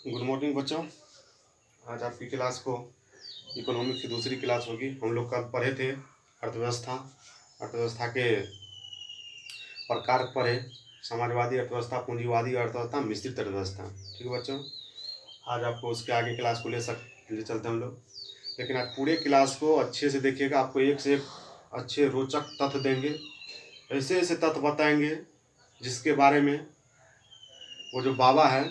Good morning बच्चों। आज आपकी क्लास को इकोनॉमिक्स की दूसरी क्लास होगी। हम लोग कल पढ़े थे अर्थव्यवस्था। अर्थव्यवस्था के प्रकार पढ़े, समाजवादी अर्थव्यवस्था, पूंजीवादी अर्थव्यवस्था, मिश्रित अर्थव्यवस्था। ठीक है बच्चों, आज आपको उसके आगे क्लास को ले चलते हम लोग। लेकिन आज पूरे क्लास को अच्छे से देखिएगा, आपको एक से एक अच्छे रोचक तथ्य देंगे, ऐसे ऐसे तथ्य बताएंगे जिसके बारे में वो जो बाबा है,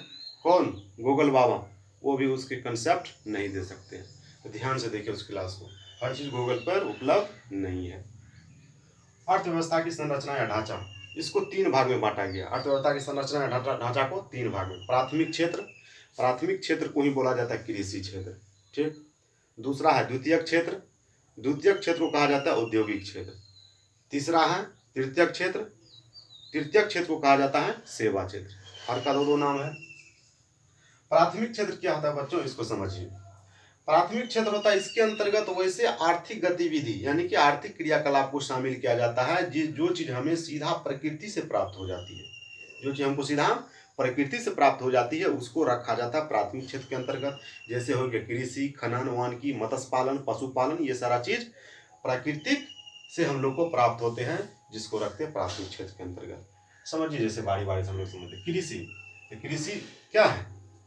कौन, गूगल बाबा, वो भी उसके कंसेप्ट नहीं दे सकते। तो ध्यान से देखिए उस क्लास को, हर चीज़ गूगल पर उपलब्ध नहीं है। अर्थव्यवस्था की संरचना या ढांचा, इसको तीन भाग में बांटा गया। अर्थव्यवस्था की संरचना या ढांचा को तीन भाग में। प्राथमिक क्षेत्र, प्राथमिक क्षेत्र को ही बोला जाता है कृषि क्षेत्र। ठीक। दूसरा है द्वितीयक क्षेत्र, द्वितीयक क्षेत्र को कहा जाता है औद्योगिक क्षेत्र। तीसरा है तृतीयक क्षेत्र, तृतीयक क्षेत्र को कहा जाता है सेवा क्षेत्र। हर का दो नाम है। प्राथमिक क्षेत्र क्या होता है बच्चों, इसको समझिए। प्राथमिक क्षेत्र होता है, इसके अंतर्गत वैसे आर्थिक गतिविधि यानी कि आर्थिक क्रियाकलाप को शामिल किया जाता है जो चीज हमें सीधा प्रकृति से प्राप्त हो जाती है, जो चीज हमको सीधा प्रकृति से प्राप्त हो जाती है उसको रखा जाता है प्राथमिक क्षेत्र के अंतर्गत। जैसे हो गया कृषि, खनन, वानिकी, मत्स्य पालन, पशुपालन, ये सारा चीज प्राकृतिक से हम लोग को प्राप्त होते हैं, जिसको रखते हैं प्राथमिक क्षेत्र के अंतर्गत। समझिए, जैसे बारी बारी से हम लोग समझते कृषि। कृषि क्या है?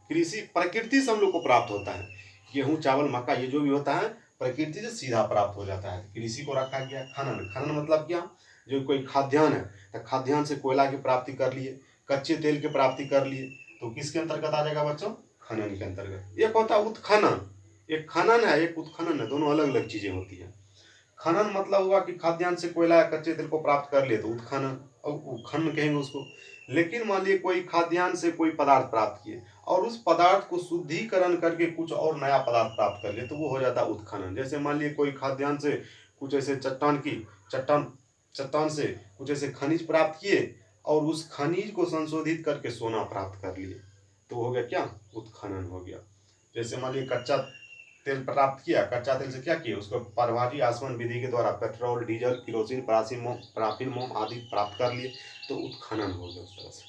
कृषि प्रकृति से हम लोग को प्राप्त होता है। गेहूं, चावल, मक्का, ये जो भी होता है प्रकृति से सीधा प्राप्त हो जाता है, कृषि को रखा गया। खनन, खनन मतलब क्या? जो कोई खाद्यान्न है तो खाद्यान्न से कोयला की प्राप्ति कर लिए, कच्चे तेल की प्राप्ति कर लिए, तो किसके अंतर्गत आ जाएगा बच्चों? खनन के अंतर्गत। एक होता है उत्खनन, एक खनन है, एक उत्खनन है, दोनों अलग अलग चीजें होती है। खनन मतलब हुआ कि खाद्यान्न से कोयला या कच्चे तेल को प्राप्त कर लिए तो उत्खनन, और खनन कहेंगे उसको। लेकिन मान लिए कोई खाद्यान्न से कोई पदार्थ प्राप्त किए और उस पदार्थ को शुद्धिकरण करके कुछ और नया पदार्थ प्राप्त कर लिए तो वो हो जाता है उत्खनन। जैसे मान लिए कोई खाद्यान्न से कुछ ऐसे चट्टान से कुछ ऐसे खनिज प्राप्त किए और उस खनिज को संशोधित करके सोना प्राप्त कर लिए, तो हो गया क्या? उत्खनन हो गया। जैसे मान लिए कच्चा तेल प्राप्त किया, कच्चा तेल से क्या किया? उसको परभारी आसवन विधि के द्वारा पेट्रोल, डीजल, किरोसिन, पराफिन, मोम आदि प्राप्त कर लिए, तो उत्खनन हो गया उस तरह से।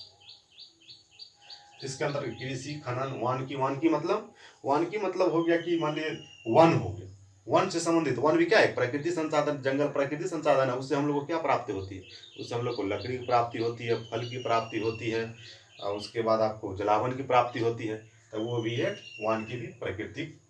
इसके अंदर कृषि, खनन, वानिकी। वानिकी मतलब हो गया कि मान लीजिए वन हो गया, वन से संबंधित। वन भी क्या है? प्रकृति संसाधन, जंगल प्रकृति संसाधन है, उससे हम लोग को क्या प्राप्ति होती है? उससे हम लोग को लकड़ी की प्राप्ति होती है, फल की प्राप्ति होती है, और उसके बाद आपको जलावन की प्राप्ति होती है, तो वो भी है वानिकी, भी प्राकृतिक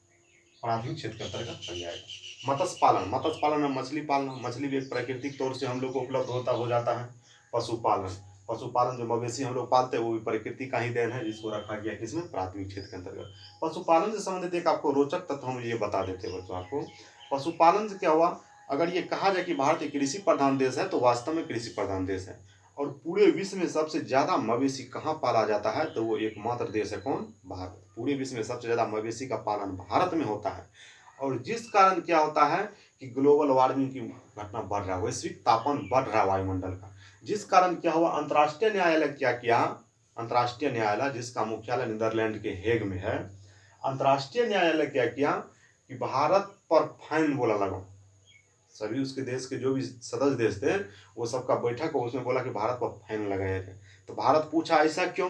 प्राथमिक क्षेत्र के अंतर्गत बन जाएगा। मत्स्य पालन, मत्स्य पालन में मछली पालना, मछली भी एक प्राकृतिक तौर से हम लोग को उपलब्ध हो जाता है। पशुपालन, पशुपालन जो मवेशी हम लोग पालते हैं वो भी प्रकृति का ही देन है, जिसको रखा गया किसमें? प्राथमिक क्षेत्र के अंतर्गत। पशुपालन से संबंधित एक आपको रोचक तत्व हम ये बता देते हैं बच्चों आपको। पशुपालन से क्या हुआ, अगर ये कहा जाए कि भारत एक कृषि प्रधान देश है तो वास्तव में कृषि प्रधान देश है। और पूरे विश्व में सबसे ज्यादा मवेशी कहाँ पाला जाता है? तो वो एकमात्र देश है, कौन? भारत। पूरे विश्व में सबसे ज्यादा मवेशी का पालन भारत में होता है। और जिस कारण क्या होता है कि ग्लोबल वार्मिंग की घटना बढ़ रहा है, वैश्विक तापमान बढ़ रहा है वायुमंडल का, जिस कारण क्या हुआ, अंतर्राष्ट्रीय न्यायालय क्या किया? अंतर्राष्ट्रीय न्यायालय जिसका मुख्यालय नीदरलैंड के हेग में है, अंतर्राष्ट्रीय न्यायालय क्या किया कि भारत पर फाइन बोला लगा। सभी उसके देश के जो भी सदस्य देश थे वो सबका बैठक हो, उसमें बोला कि भारत पर फाइन लगाया जाए। तो भारत पूछा ऐसा क्यों,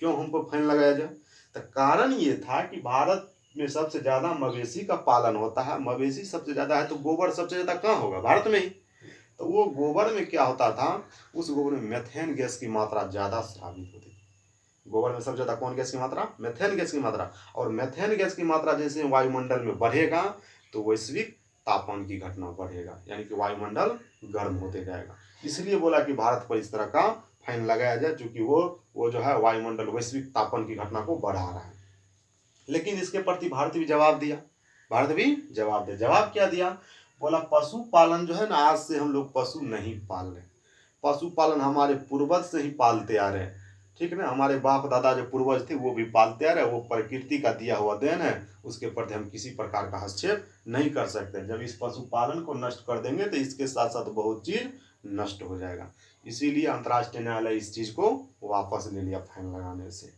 क्यों हम पर फाइन लगाया जाए? तो कारण ये था कि भारत में सबसे ज्यादा मवेशी का पालन होता है, मवेशी सबसे ज्यादा है तो गोबर सबसे ज्यादा कहाँ होगा? भारत में ही। तो वो गोबर में क्या होता था, उस गोबर में मेथेन गैस की मात्रा ज्यादा साबित होती थी। गोबर में सबसे ज्यादा कौन गैस की मात्रा? मेथेन गैस की मात्रा। और मेथेन गैस की मात्रा जैसे वायुमंडल में बढ़ेगा तो वैश्विक तापमान की घटना बढ़ेगा, यानी कि वायुमंडल गर्म होते जाएगा। इसलिए बोला कि भारत पर इस तरह का फाइन लगाया जाए, क्योंकि वो जो है वायुमंडल वैश्विक तापमान की घटना को बढ़ा रहा है। लेकिन इसके प्रति भारत भी जवाब दिया, भारत भी जवाब दिया। जवाब क्या दिया? बोला पशुपालन जो है ना, आज से हम लोग पशु नहीं पाल रहे, पशुपालन हमारे पूर्वज से ही पालते आ रहे हैं। ठीक ना, हमारे बाप दादा जो पूर्वज थे वो भी पालते आ रहे, वो प्रकृति का दिया हुआ देन है, उसके प्रति हम किसी प्रकार का हस्तक्षेप नहीं कर सकते। जब इस पशुपालन को नष्ट कर देंगे तो इसके साथ साथ बहुत चीज नष्ट हो जाएगा। इसीलिए अंतर्राष्ट्रीय न्यायालय इस चीज को वापस ले लिया फाइन लगाने से,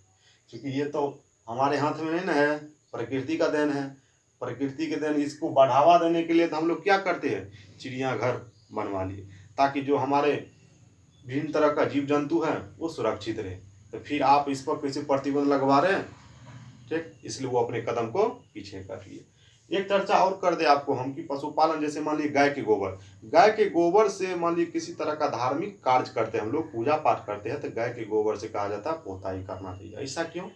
क्योंकि ये तो हमारे हाथ में नहीं ना है, प्रकृति का देन है। प्रकृति के देन, इसको बढ़ावा देने के लिए तो हम लोग क्या करते हैं, चिड़ियाघर बनवा लिए, ताकि जो हमारे विभिन्न तरह का जीव जंतु है वो सुरक्षित रहे। तो फिर आप इस पर कैसे प्रतिबंध लगवा रहे हैं? ठीक, इसलिए वो अपने कदम को पीछे कर लिए। एक चर्चा और कर दे आपको हम कि पशुपालन, जैसे मान लीजिए गाय के गोबर से मान लीजिए किसी तरह का धार्मिक कार्य करते हैं हम लोग, पूजा पाठ करते हैं, तो गाय के गोबर से कहा जाता है पोताई करना चाहिए। ऐसा क्यों?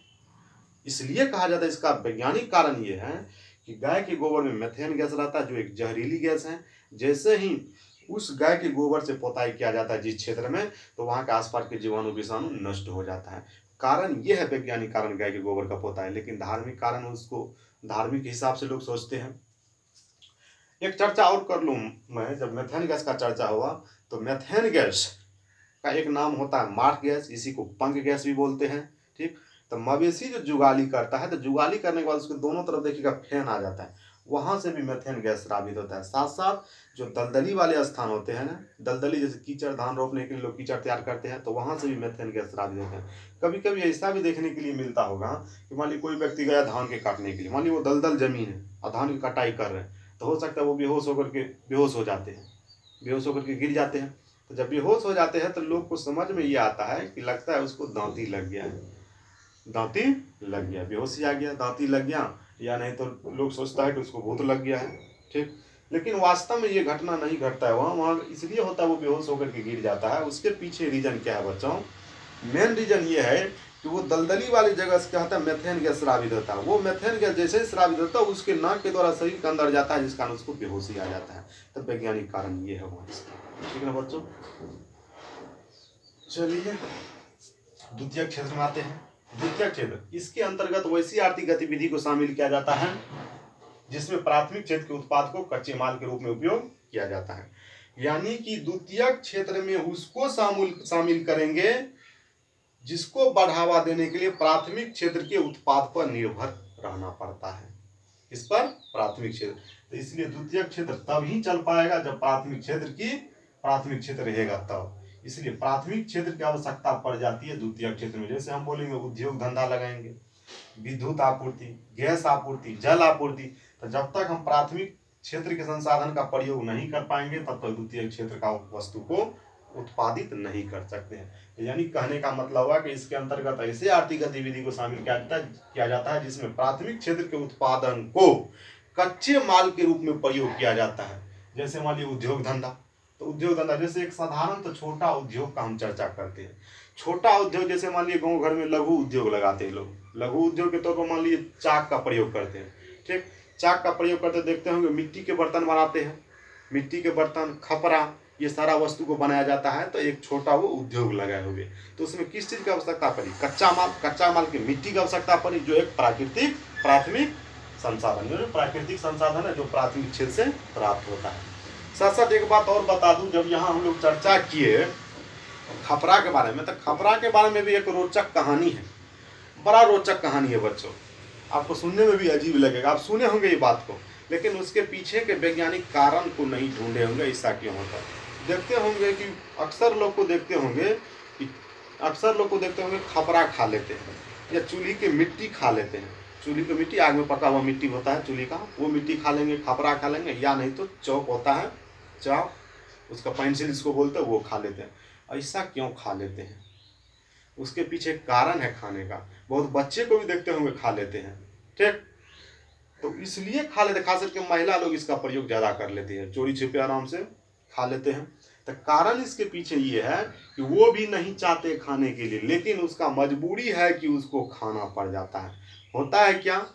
इसलिए कहा जाता है, इसका वैज्ञानिक कारण ये है कि गाय के गोबर में मेथेन गैस रहता है जो एक जहरीली गैस है। जैसे ही उस गाय के गोबर से पोताई किया जाता है जिस क्षेत्र में, तो वहां के आसपास के जीवाणु विषाणु नष्ट हो जाता है। कारण ये है वैज्ञानिक कारण गाय के गोबर का पोताई, लेकिन धार्मिक कारण उसको धार्मिक हिसाब से लोग सोचते हैं। एक चर्चा और कर लूँ मैं, जब मेथेन गैस का चर्चा हुआ तो मेथेन गैस का एक नाम होता है मार्क गैस, इसी को पंख गैस भी बोलते हैं। ठीक, तो मवेशी जो जुगाली करता है, तो जुगाली करने के बाद उसके दोनों तरफ देखिएगा फैन आ जाता है, वहां से भी मेथेन गैस स्रावित होता है। साथ साथ जो दलदली वाले स्थान होते हैं ना, दलदली जैसे कीचड़, धान रोपने के लिए लोग कीचड़ तैयार करते हैं, तो वहां से भी मेथेन गैस स्रावित होते हैं। कभी कभी ऐसा भी देखने के लिए मिलता होगा कि मान लीजिए कोई व्यक्ति गया धान के काटने के लिए, मान लीजिए वो दलदल जमीन है और धान की कटाई कर रहे हैं, तो हो सकता है वो बेहोश हो जाते हैं, बेहोश होकर के गिर जाते हैं। तो जब बेहोश हो जाते हैं तो लोग को समझ में ये आता है कि लगता है उसको दांती लग गया है, दांती लग गया, बेहोशी आ गया, दांती लग गया, या नहीं तो लोग सोचता है कि उसको भूत लग गया है। ठीक, लेकिन वास्तव में ये घटना नहीं घटता है, वहाँ वहाँ इसलिए होता है वो बेहोश होकर के गिर जाता है। उसके पीछे रीजन क्या है बच्चों? मेन रीजन ये है कि वो दलदली वाली जगह से क्या होता है, मेथेन गैस स्रावित होता है। वो मेथेन गैस जैसे ही स्रावित होता है उसके नाक के द्वारा शरीर के अंदर जाता है, जिस कारण उसको बेहोशी आ जाता है। तो वैज्ञानिक कारण ये है वहाँ इसका। ठीक है ना बच्चों? चलिए द्वितीय क्षेत्र में आते हैं। द्वितीय क्षेत्र, इसके अंतर्गत वैसी आर्थिक गतिविधि को शामिल किया जाता है जिसमें प्राथमिक क्षेत्र के उत्पाद को कच्चे माल के रूप में उपयोग किया जाता है। यानी कि द्वितीय क्षेत्र में उसको शामिल करेंगे जिसको बढ़ावा देने के लिए प्राथमिक क्षेत्र के उत्पाद पर निर्भर रहना पड़ता है। इस पर प्राथमिक क्षेत्र, तो इसलिए द्वितीय क्षेत्र तब ही चल पाएगा जब प्राथमिक क्षेत्र रहेगा तब। इसलिए प्राथमिक क्षेत्र की आवश्यकता पड़ जाती है द्वितीय क्षेत्र में। जैसे हम बोलेंगे उद्योग धंधा लगाएंगे, विद्युत आपूर्ति, गैस आपूर्ति, जल आपूर्ति, तो जब तक हम प्राथमिक क्षेत्र के संसाधन का प्रयोग नहीं कर पाएंगे तब तक द्वितीय क्षेत्र का वस्तु को उत्पादित नहीं कर सकते हैं। यानी कहने का मतलब हुआ कि इसके अंतर्गत ऐसे आर्थिक गतिविधि को शामिल किया जाता है जिसमें प्राथमिक क्षेत्र के उत्पादन को कच्चे माल के रूप में प्रयोग किया जाता है। जैसे मान लीजिए उद्योग धंधा, तो उद्योग धंधा जैसे एक साधारण तो छोटा उद्योग का हम चर्चा करते हैं। छोटा उद्योग जैसे मान लीजिए गाँव घर में लघु उद्योग लगाते हैं लोग, लघु उद्योग के तौर पर मान लीजिए चाक का प्रयोग करते हैं। ठीक, चाक का प्रयोग करते देखते होंगे, मिट्टी के बर्तन बनाते हैं, मिट्टी के बर्तन, खपरा, ये सारा वस्तु को बनाया जाता है। तो एक छोटा वो उद्योग लगाए हुए, तो उसमें किस चीज़ की आवश्यकता पड़ी? कच्चा माल की मिट्टी की आवश्यकता पड़ी, जो एक प्राथमिक संसाधन, जो प्राकृतिक संसाधन है, जो प्राथमिक क्षेत्र से प्राप्त होता है। साथ साथ एक बात और बता दूं, जब यहाँ हम लोग चर्चा किए खपरा के बारे में, तो खपरा के बारे में भी एक रोचक कहानी है, बड़ा रोचक कहानी है बच्चों। आपको सुनने में भी अजीब लगेगा, आप सुने होंगे ये बात को, लेकिन उसके पीछे के वैज्ञानिक कारण को नहीं ढूंढे होंगे ऐसा क्यों होता है। देखते होंगे कि अक्सर लोग को देखते होंगे खपरा खा लेते हैं या चूल्ही की मिट्टी खा लेते हैं। चूल्ही की मिट्टी, आग में पका हुआ मिट्टी होता है चूल्ही का, वो मिट्टी खा लेंगे, खपरा खा लेंगे, या नहीं तो चौक होता है, चौक, उसका पेंसिल जिसको बोलते हैं, वो खा लेते हैं। ऐसा क्यों खा लेते हैं? उसके पीछे कारण है खाने का। बहुत बच्चे को भी देखते होंगे खा लेते हैं। ठीक, तो इसलिए खा लेते, खास करके महिला लोग इसका प्रयोग ज़्यादा कर लेती है, चोरी छिपे आराम से खा लेते हैं। तो कारण इसके पीछे ये है कि वो भी नहीं चाहते खाने के लिए, लेकिन उसका मजबूरी है कि उसको खाना पड़ जाता है। होता है क्या,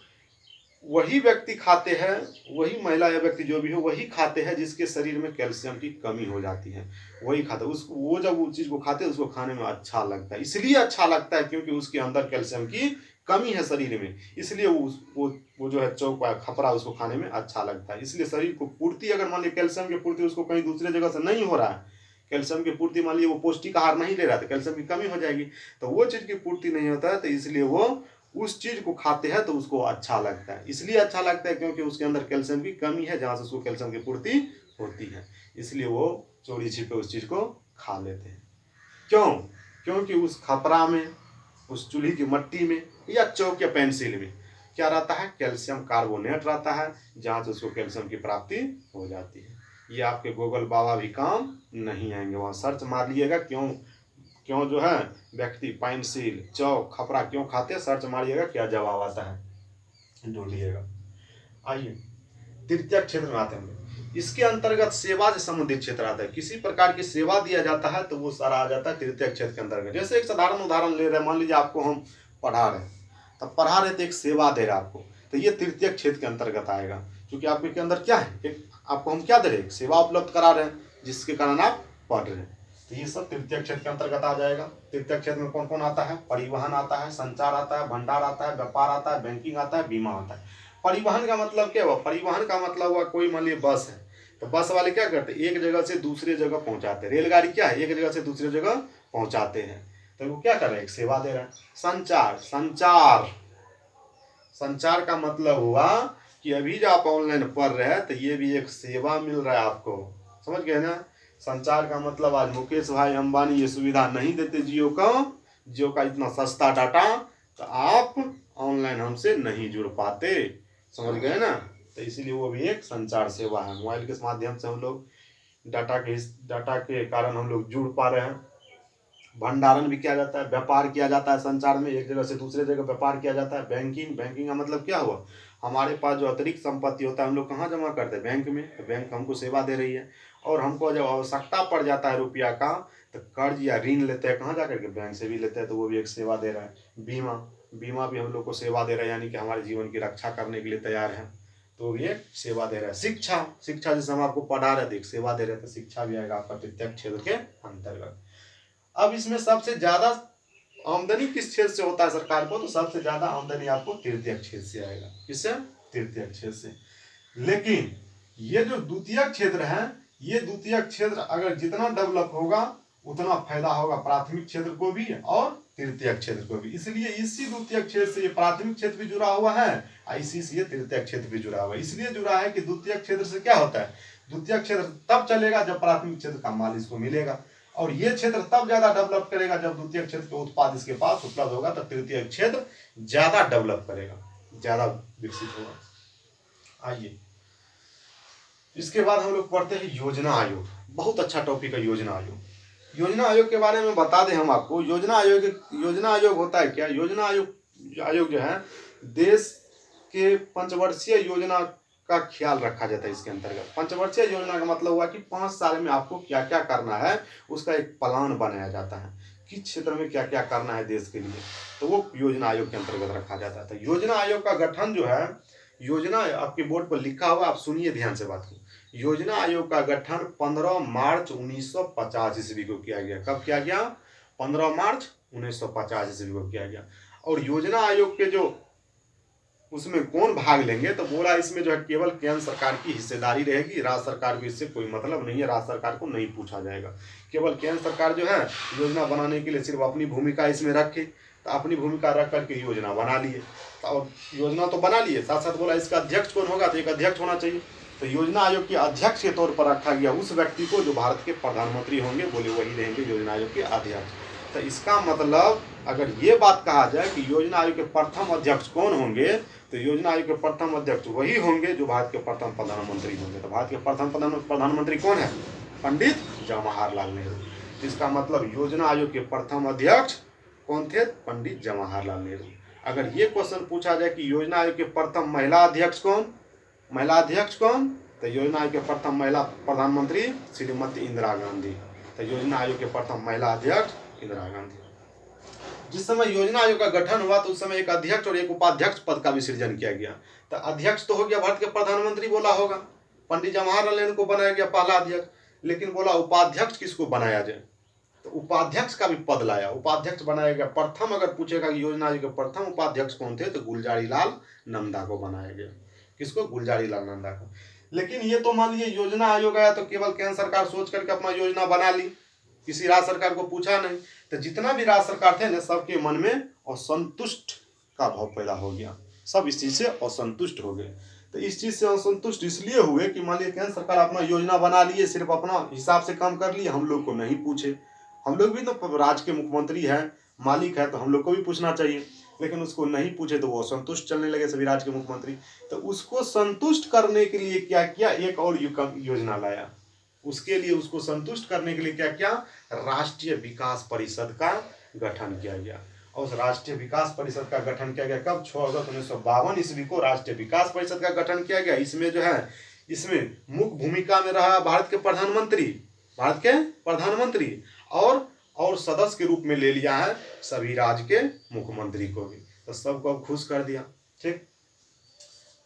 वही व्यक्ति खाते हैं, वही महिला या व्यक्ति जो भी हो वही खाते हैं जिसके शरीर में कैल्शियम की कमी हो जाती है, वही खाते हैं उसको। वो जब उस चीज़ को खाते हैं उसको खाने में अच्छा लगता है, इसलिए अच्छा लगता है क्योंकि उसके अंदर कैल्शियम की कमी है शरीर में, इसलिए वो जो है चौक खपरा उसको खाने में अच्छा लगता है। इसलिए शरीर को पूर्ति, अगर मान लीजिए कैल्शियम की पूर्ति उसको कहीं दूसरे जगह से नहीं हो रहा है, कैल्शियम की पूर्ति मान लीजिए वो पौष्टिक आहार नहीं ले रहा है, तो कैल्शियम की कमी हो जाएगी, तो वो चीज़ की पूर्ति नहीं होता है, तो इसलिए वो उस चीज़ को खाते हैं तो उसको अच्छा लगता है। इसलिए अच्छा लगता है क्योंकि उसके अंदर कैल्शियम की कमी है, जहाँ से उसको कैल्शियम की पूर्ति होती है, इसलिए वो चोरी छिपे उस चीज़ को खा लेते हैं। क्यों? क्योंकि उस खपरा में, उस चूल्ही की मट्टी में या चौक या पेंसिल में क्या रहता है? कैल्शियम कार्बोनेट रहता है, जहाँ से उसको कैल्शियम की प्राप्ति हो जाती है। ये आपके गूगल बाबा भी काम नहीं आएंगे, वहाँ सर्च मार लीजिएगा, क्यों क्यों जो है व्यक्ति पेंसिल चौक खपरा क्यों खाते हैं, सर्च मारिएगा क्या जवाब आता है, ढूंढिएगा। आइए तृतीयक क्षेत्र में आते हैं। इसके अंतर्गत सेवा से संबंधित क्षेत्र आता है, किसी प्रकार की सेवा दिया जाता है तो वो सारा आ जाता है तृतीयक क्षेत्र के अंतर्गत। जैसे एक साधारण उदाहरण ले रहे हैं, मान लीजिए आपको हम पढ़ा रहे हैं, तब पढ़ा रहे तो एक सेवा दे रहा है आपको, तो ये तृतीयक क्षेत्र के अंतर्गत आएगा, क्योंकि आपके के अंदर क्या है, एक आपको हम क्या दे रहे हैं, सेवा उपलब्ध करा रहे हैं जिसके कारण आप पढ़ रहे हैं, तो ये सब तृतीयक क्षेत्र के अंतर्गत आ जाएगा। तृतीयक क्षेत्र में कौन कौन आता है, परिवहन आता है, संचार आता है, भंडार आता है, व्यापार आता है, बैंकिंग आता है, बीमा आता है। परिवहन का मतलब क्या हुआ, परिवहन का मतलब हुआ कोई मान लीजिए बस है, तो बस वाले क्या करते हैं, एक जगह से दूसरी जगह पहुंचाते हैं। रेलगाड़ी क्या है, एक जगह से दूसरी जगह पहुंचाते हैं, तो वो क्या कर रहे हैं, एक सेवा दे रहा है। संचार, संचार संचार का मतलब हुआ कि अभी जो आप ऑनलाइन पढ़ रहे हैं तो ये भी एक सेवा मिल रहा है आपको, समझ गए ना। संचार का मतलब आज मुकेश भाई अंबानी ये सुविधा नहीं देते जियो का इतना सस्ता डाटा, तो आप ऑनलाइन हमसे नहीं जुड़ पाते, समझ गए ना। तो इसीलिए वो भी एक संचार सेवा है। मोबाइल के माध्यम से हम लोग डाटा के कारण हम लोग जुड़ पा रहे हैं। भंडारण भी किया जाता है, व्यापार किया जाता है संचार में, एक जगह से दूसरे जगह व्यापार किया जाता है। बैंकिंग, बैंकिंग का मतलब क्या हुआ, हमारे पास जो अतिरिक्त संपत्ति होता है हम लोग कहाँ जमा करते हैं, बैंक में, तो बैंक हमको सेवा दे रही है। और हमको जब आवश्यकता पड़ जाता है रुपया का, तो कर्ज या ऋण लेते हैं कहाँ जाकर के, बैंक से भी लेते हैं, तो वो भी एक सेवा दे रहा है। बीमा, बीमा भी हम लोग को सेवा दे रहा है, यानी कि हमारे जीवन की रक्षा करने के लिए तैयार है, तो वो भी एक सेवा दे रहा है। शिक्षा, शिक्षा जैसे हम आपको पढ़ा रहे थे एक सेवा दे रहे थे, शिक्षा भी आएगा आपका तृतीयक क्षेत्र के अंतर्गत। अब इसमें सबसे ज्यादा आमदनी किस क्षेत्र से होता है सरकार को, तो सबसे ज्यादा आमदनी आपको तृतीयक क्षेत्र से आएगा। किससे, तृतीयक क्षेत्र से। लेकिन ये जो द्वितीयक क्षेत्र है, ये द्वितीयक क्षेत्र अगर जितना डेवलप होगा उतना फायदा होगा प्राथमिक क्षेत्र को भी और तृतीयक क्षेत्र को भी। इसलिए इसी द्वितीयक क्षेत्र से ये प्राथमिक क्षेत्र भी जुड़ा हुआ है और इसी से ये तृतीयक क्षेत्र भी जुड़ा हुआ है। इसलिए जुड़ा है कि द्वितीयक क्षेत्र से क्या होता है, द्वितीयक क्षेत्र तब चलेगा जब प्राथमिक क्षेत्र का माल इसको मिलेगा, और ये क्षेत्र तब ज्यादा डेवलप करेगा जब द्वितीय क्षेत्र के उत्पाद इसके पास उपलब्ध होगा, तो तृतीय क्षेत्र ज्यादा डेवलप करेगा, ज्यादा विकसित होगा। आइए इसके बाद हम लोग पढ़ते हैं योजना आयोग। बहुत अच्छा टॉपिक है योजना आयोग। योजना आयोग के बारे में बता दें हम आपको, योजना आयोग होता है क्या, योजना आयोग जो है देश के पंचवर्षीय योजना का ख्याल रखा जाता है इसके अंतर्गत। पंचवर्षीय योजना का मतलब हुआ कि 5 साल में आपको क्या क्या करना है, उसका एक प्लान बनाया जाता है, किस क्षेत्र में क्या क्या करना है देश के लिए, तो वो योजना आयोग के अंतर्गत रखा जाता है। तो योजना आयोग का गठन जो है, योजना आपके बोर्ड पर लिखा हुआ, आप सुनिए ध्यान से बात को। योजना आयोग का गठन 15 मार्च 1950 ईस्वी को किया गया। कब किया गया, 15 मार्च 1950 ईस्वी को किया गया। और योजना आयोग के जो उसमें कौन भाग लेंगे, तो बोला इसमें जो है केवल केंद्र सरकार की हिस्सेदारी रहेगी, राज्य सरकार को इससे कोई मतलब नहीं है, राज्य सरकार को नहीं पूछा जाएगा। केवल केंद्र सरकार जो है योजना बनाने के लिए सिर्फ अपनी भूमिका इसमें रखे, तो अपनी भूमिका रख करके योजना बना लिए, और योजना तो बना लिए, साथ साथ बोला इसका अध्यक्ष कौन होगा, तो एक अध्यक्ष होना चाहिए। तो योजना आयोग के अध्यक्ष के तौर पर रखा गया उस व्यक्ति को जो भारत के प्रधानमंत्री होंगे, बोले वही रहेंगे योजना आयोग के अध्यक्ष। तो इसका मतलब अगर ये बात कहा जाए कि योजना आयोग के प्रथम अध्यक्ष कौन होंगे, तो योजना आयोग के प्रथम अध्यक्ष वही होंगे जो भारत के प्रथम प्रधानमंत्री होंगे। तो भारत के प्रथम प्रधानमंत्री कौन है, पंडित जवाहरलाल नेहरू। इसका मतलब योजना आयोग के प्रथम अध्यक्ष कौन थे, पंडित जवाहरलाल नेहरू। अगर ये क्वेश्चन पूछा जाए कि योजना आयोग के प्रथम महिला अध्यक्ष कौन, तो योजना आयोग के प्रथम महिला प्रधानमंत्री श्रीमती इंदिरा गांधी। तो योजना आयोग के प्रथम महिला अध्यक्ष इंदिरा गांधी। जिस समय योजना आयोग का गठन हुआ तो उस समय एक अध्यक्ष और एक उपाध्यक्ष पद का भी सृजन किया गया। तो अध्यक्ष तो हो गया भारत के प्रधानमंत्री बोला होगा, पंडित जवाहरलाल नेहरू को बनाया गया पहला अध्यक्ष, लेकिन बोला उपाध्यक्ष किसको बनाया जाए, तो उपाध्यक्ष का भी पद लाया, उपाध्यक्ष बनाया गया। प्रथम अगर पूछेगा कि योजना आयोग के प्रथम उपाध्यक्ष कौन थे, तो गुलजारी लाल नंदा को बनाया गया। किसको, गुलजारी लाल नंदा को। लेकिन ये तो मान लीजिए योजना आयोग आया तो केवल केंद्र सरकार सोच करके अपना योजना बना ली, किसी राज्य सरकार को पूछा नहीं। तो जितना भी राज्य सरकार थे ना, सबके मन में असंतुष्ट का भाव पैदा हो गया, सब इस चीज से असंतुष्ट हो गए। तो इस चीज से असंतुष्ट इसलिए हुए कि मान लीजिए केंद्र सरकार अपना योजना बना लिए, सिर्फ अपना हिसाब से काम कर लिए, हम लोग को नहीं पूछे। हम लोग भी तो राज्य के मुख्यमंत्री हैं, मालिक है, तो हम लोग को भी पूछना चाहिए, लेकिन उसको नहीं पूछे तो वो असंतुष्ट चलने लगे सभी राज्य के मुख्यमंत्री। तो उसको संतुष्ट करने के लिए क्या किया, एक और योजना लाया। उसके लिए उसको संतुष्ट करने के लिए क्या क्या राष्ट्रीय विकास परिषद का गठन किया गया। और उस राष्ट्रीय विकास परिषद का गठन किया गया कब? 6 अगस्त 1952 ईस्वी को राष्ट्रीय विकास परिषद का गठन किया गया। इसमें जो है इसमें मुख्य भूमिका में रहा भारत के प्रधानमंत्री और सदस्य के रूप में ले लिया है सभी राज्य के मुख्यमंत्री को भी। तो सबको अब खुश कर दिया। ठीक,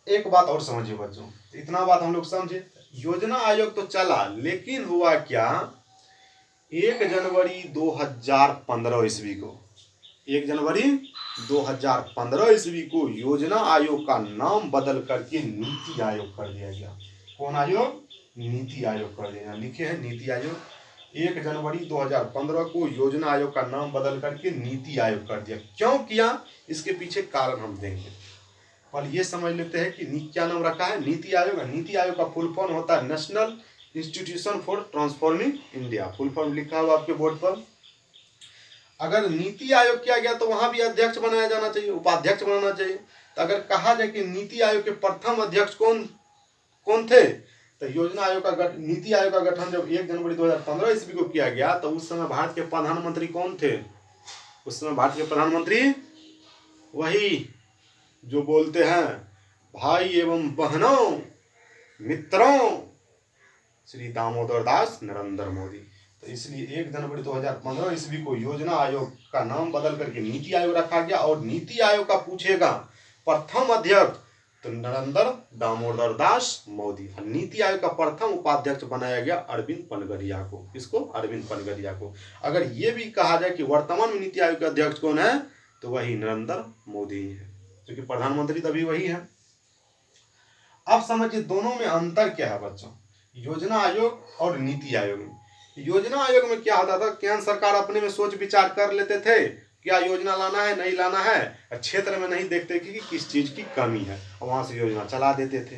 एक बात और समझिए बच्चों, इतना बात हम लोग समझे। योजना आयोग तो चला, लेकिन हुआ क्या? 1 जनवरी 2015 ईस्वी को 1 जनवरी 2015 ईस्वी को योजना आयोग का नाम बदल करके नीति आयोग कर दिया गया। कौन आयोग? नीति आयोग कर दिया। लिखे हैं नीति आयोग। 1 जनवरी 2015 को योजना आयोग का नाम बदल करके नीति आयोग कर दिया। क्यों किया? इसके पीछे कारण हम देंगे। और ये समझ लेते हैं कि क्या नाम रखा है? नीति आयोग। नीति आयोग का फुल फॉर्म होता है national institution for transforming India. Full form लिखा हुआ आपके बोर्ड पर। अगर नीति आयोग किया गया तो वहां भी अध्यक्ष बनाया जाना चाहिए, उपाध्यक्ष बनाना चाहिए। तो अगर कहा जाए कि नीति आयोग के प्रथम अध्यक्ष कौन थे, तो नीति आयोग का गठन जब 1 जनवरी 2015 ईस्वी को किया गया तो उस समय भारत के प्रधानमंत्री कौन थे? उस समय भारत के प्रधानमंत्री वही जो बोलते हैं भाई एवं बहनों मित्रों, श्री दामोदर दास नरेंद्र मोदी। तो इसलिए 1 जनवरी 2015 ईस्वी को योजना आयोग का नाम बदल करके नीति आयोग रखा गया। और नीति आयोग का पूछेगा प्रथम अध्यक्ष तो नरेंद्र दामोदर दास मोदी। नीति आयोग का प्रथम उपाध्यक्ष बनाया गया अरविंद पनगरिया को। किसको? अरविंद पनगरिया को। अगर ये भी कहा जाए कि वर्तमान में नीति आयोग के अध्यक्ष कौन है, तो वही नरेंद्र मोदी है, क्योंकि प्रधानमंत्री तभी वही है। अब समझिए दोनों में अंतर क्या है बच्चों, योजना आयोग और नीति आयोग में। योजना आयोग में क्या होता था? केंद्र सरकार अपने में सोच विचार कर लेते थे क्या योजना लाना है नहीं लाना है, क्षेत्र में नहीं देखते कि किस चीज की कमी है और वहां से योजना चला देते थे।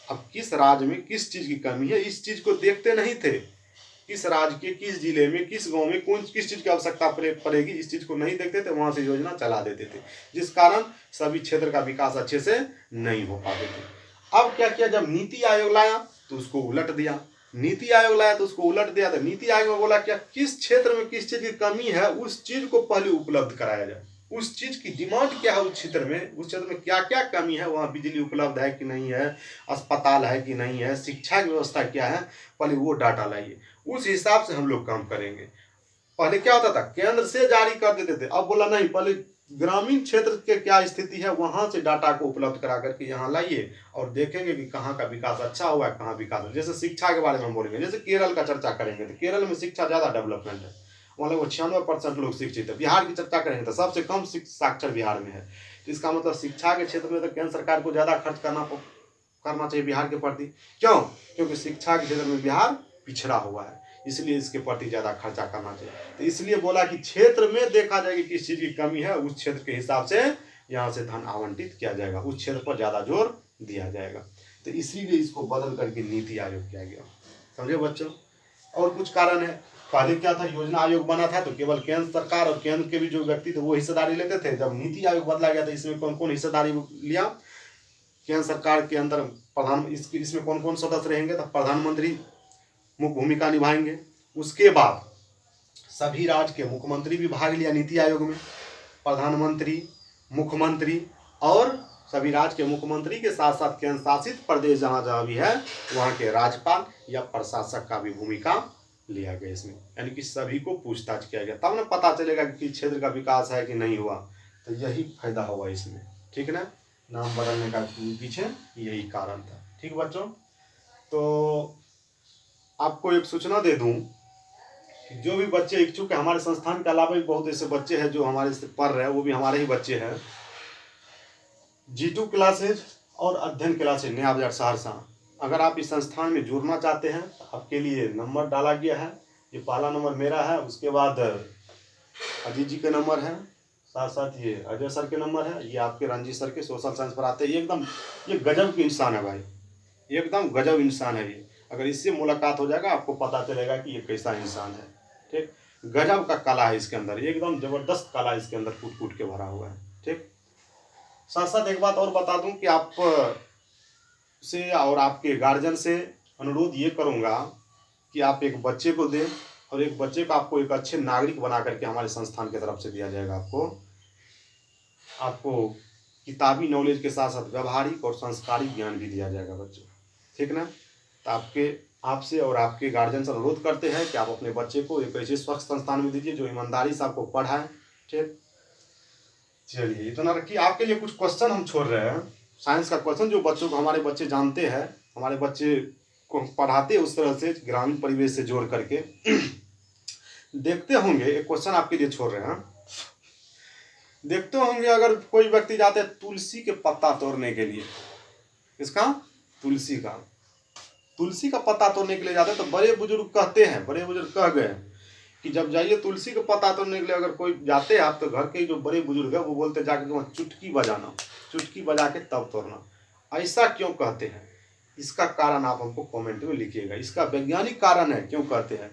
अब किस राज्य में किस चीज की कमी है इस चीज को देखते नहीं थे। किस राज्य के किस जिले में किस गांव में किस चीज की आवश्यकता पड़ेगी इस चीज को नहीं देखते थे, वहां से योजना चला देते थे, जिस कारण सभी क्षेत्र का विकास अच्छे से नहीं हो पाते थे। अब क्या किया? जब नीति आयोग लाया तो उसको उलट दिया। तो नीति आयोग में बोला क्या किस क्षेत्र में किस चीज की कमी है उस चीज को पहले उपलब्ध कराया जाए। उस चीज की डिमांड क्या है उस क्षेत्र में क्या क्या कमी है, वहाँ बिजली उपलब्ध है कि नहीं है, अस्पताल है कि नहीं है, शिक्षा की व्यवस्था क्या है, पहले वो डाटा लाइए, उस हिसाब से हम लोग काम करेंगे। पहले क्या होता था? केंद्र से जारी कर देते थे। अब बोला नहीं, पहले ग्रामीण क्षेत्र के क्या स्थिति है वहां से डाटा को उपलब्ध करा करके यहाँ लाइए और देखेंगे कि कहाँ का विकास अच्छा हुआ है, कहाँ विकास। जैसे शिक्षा के बारे में हम बोलेंगे, जैसे केरल का चर्चा करेंगे तो केरल में शिक्षा ज्यादा डेवलपमेंट है, वहाँ लगभग 96% लोग शिक्षित है। बिहार की चर्चा करेंगे तो सबसे कम साक्षर बिहार में है। तो इसका मतलब शिक्षा के क्षेत्र में तो केंद्र सरकार को ज्यादा खर्च करना चाहिए बिहार के प्रति। क्यों? क्योंकि शिक्षा के क्षेत्र में बिहार पिछड़ा हुआ है, इसलिए इसके प्रति ज्यादा खर्चा करना चाहिए। तो इसलिए बोला कि क्षेत्र में देखा जाएगा किस चीज की कमी है, उस क्षेत्र के हिसाब से यहाँ से धन आवंटित किया जाएगा, उस क्षेत्र पर ज्यादा जोर दिया जाएगा। तो इसीलिए इसको बदल करके नीति आयोग किया गया। समझे बच्चों? और कुछ कारण है। पहले क्या था? योजना आयोग बना था तो केवल केंद्र सरकार और केंद्र के भी जो व्यक्ति थे वो हिस्सेदारी लेते थे। जब नीति आयोग बदला गया तो इसमें कौन कौन हिस्सेदारी लिया? केंद्र सरकार के अंदर इसमें कौन कौन सदस्य रहेंगे? तो प्रधानमंत्री मुख्य भूमिका निभाएंगे। उसके बाद सभी राज्य के मुख्यमंत्री भी भाग लिया नीति आयोग में। प्रधानमंत्री, मुख्यमंत्री और सभी राज्य के मुख्यमंत्री के साथ साथ केंद्र शासित प्रदेश जहाँ जहाँ भी है वहाँ के राज्यपाल या प्रशासक का भी भूमिका लिया गया इसमें। यानी कि सभी को पूछताछ किया गया, तब ना पता चलेगा कि किस क्षेत्र का विकास है कि नहीं हुआ। तो यही फायदा हुआ इसमें। ठीक है ना? नाम बदलने का पीछे यही कारण था। ठीक बच्चों? तो आपको एक सूचना दे दूं, जो भी बच्चे इच्छुक है, हमारे संस्थान के अलावा भी बहुत ऐसे बच्चे हैं जो हमारे से पढ़ रहे हैं, वो भी हमारे ही बच्चे हैं। G2 क्लासेज और अध्ययन क्लासेज नया बाजार सहरसा, अगर आप इस संस्थान में जुड़ना चाहते हैं तो आपके लिए नंबर डाला गया है। ये पहला नंबर मेरा है, उसके बाद अजीत जी के नंबर है, साथ साथ ये अजय सर के नंबर है, ये आपके रंजीत सर के सोशल साइंस पर आते हैं। ये गजब के इंसान है भाई, एकदम गजब इंसान है ये। अगर इससे मुलाकात हो जाएगा आपको पता चलेगा कि ये कैसा इंसान है। ठीक, गजब का कला है इसके अंदर, एकदम जबरदस्त कला इसके अंदर कूट कूट के भरा हुआ है। ठीक, साथ साथ एक बात और बता दूं कि आप से और आपके गार्जियन से अनुरोध ये करूंगा कि आप एक बच्चे को दें, और एक बच्चे को आपको एक अच्छे नागरिक बना करके हमारे संस्थान की तरफ से दिया जाएगा। आपको किताबी नॉलेज के साथ साथ व्यवहारिक और संस्कारिक ज्ञान भी दिया जाएगा बच्चों, ठीक ना। तो आपसे और आपके गार्जियन से अनुरोध करते हैं कि आप अपने बच्चे को एक ऐसे स्वच्छ संस्थान में दीजिए जो ईमानदारी से आपको पढ़ाए, ठीक। चलिए इतना रखिए। आपके लिए कुछ क्वेश्चन हम छोड़ रहे हैं, साइंस का क्वेश्चन, जो बच्चों को हमारे बच्चे जानते हैं, हमारे बच्चे को पढ़ाते हैं उस तरह से ग्रामीण परिवेश से जोड़ करके। देखते होंगे, एक क्वेश्चन आपके लिए छोड़ रहे हैं। देखते होंगे अगर कोई व्यक्ति जाते हैं तुलसी के पत्ता तोड़ने के लिए, इसका तुलसी का पत्ता तोड़ने के लिए जाते हैं, तो बड़े बुजुर्ग कहते हैं, बड़े बुजुर्ग कह गए कि जब जाइए तुलसी का पत्ता तोड़ने के लिए अगर कोई जाते हैं आप, तो घर के जो बड़े बुजुर्ग है वो बोलते हैं जाके वहाँ चुटकी बजाना, चुटकी बजा के तब तोड़ना। ऐसा क्यों कहते हैं, इसका कारण आप हमको कमेंट में लिखिएगा। इसका वैज्ञानिक कारण है क्यों कहते हैं,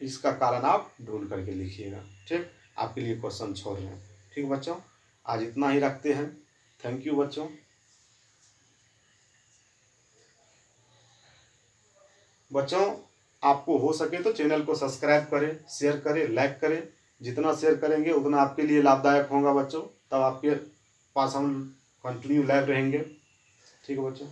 इसका कारण आप ढूंढ करके लिखिएगा, ठीक। आपके लिए क्वेश्चन छोड़ रहे हैं, ठीक बच्चों। आज इतना ही रखते हैं। थैंक यू बच्चों। बच्चों आपको हो सके तो चैनल को सब्सक्राइब करें, शेयर करें, लाइक करें। जितना शेयर करेंगे उतना आपके लिए लाभदायक होगा बच्चों, तब आपके पास हम कंटिन्यू लाइव रहेंगे, ठीक है बच्चों।